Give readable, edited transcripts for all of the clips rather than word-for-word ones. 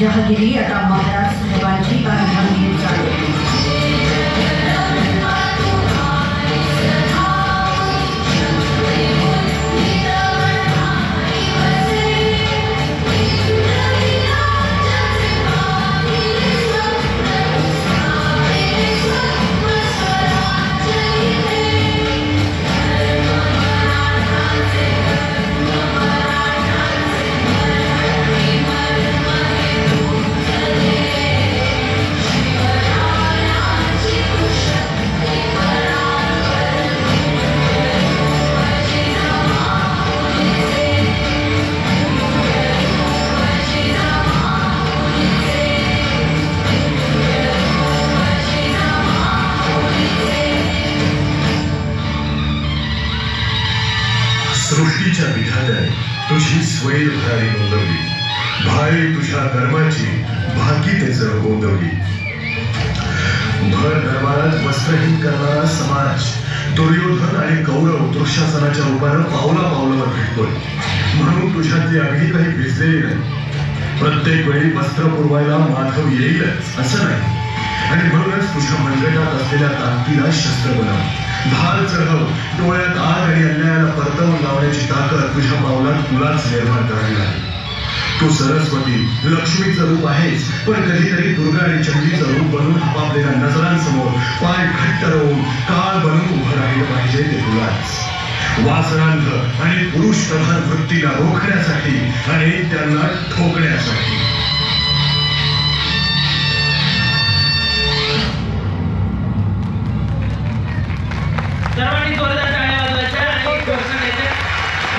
जहागिरी आता महाराज साहेबांची अर्धांगीर झाली. सृष्टीच्या विधात्याने तुझी स्वैर भरारी नोंदवली, भारी तुझ्या कर्माची भाकी ते जर गोंदवली. भर दरबारात वस्त्रहीन करणारा समाज दुर्योधन आणि कौरव दुःशासनाच्या रूपानं पावला पावलावर भेटतोय. म्हणून तुझ्यातली अगदी काही भिजलेली नाही. प्रत्येक वेळी वस्त्र पुरवायला माधव येईलच असं नाही. आणि म्हणूनच तुझ्या मनगटात असलेल्या ताकदीला शस्त्र बनव, धार चढव. डोळ्यात आग आणि अन्यायाला परतवून लावण्याची ताकद तुझ्या पावलात तुलाच निर्माण करावी लागेल. तू सरस्वती लक्ष्मीचं रूप आहेस, पण कधीतरी दुर्गा आणि चंडीचं रूप बनून आपापलेल्या नजरांसमोर पाय घट्ट रोवून काळ बनून उभं राहिलं पाहिजे ते तुलाच. वासनांध आणि पुरुष प्रधान वृत्तीला रोखण्यासाठी आणि त्यांना ठोकण्यासाठी. सर्वांनी जोरदार टाळ्या वाजवायच्या आणि घोषणा द्यायच्या.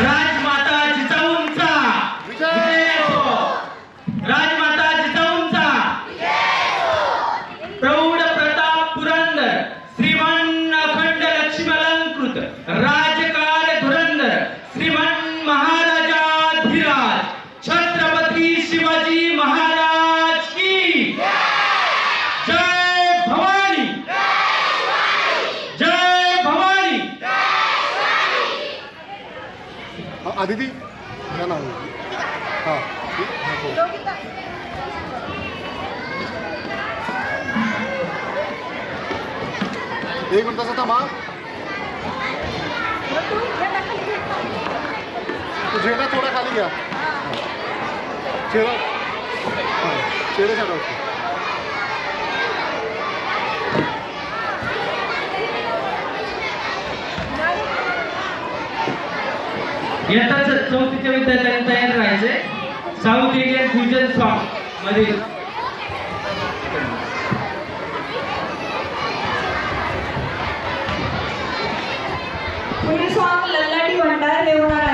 राजमाता जिजाऊंचा विजय हो. राजमाता जिजाऊंचा प्रौढ प्रताप पुरंदर श्रीमन अखंड लक्ष्मीलंकृत राजकार धुरंधर श्रीमन महाराजाधिराज छत्रपती शिवाजी महाराज की जय भवानी. जय आदिती क्या नाम है? हाँ एक मिनट था माँ तो झेड़ा थोड़ा खाली गया. चेहरा चेहरे छाड़ा उसको. येताच चौथीच्या विद्यार्थ्यांनी तयार राहायचे. साऊथ इंडियन फ्युजन सॉन्ग मध्ये पुढील सॉन्ग लल्लाटी भंडार रेवणार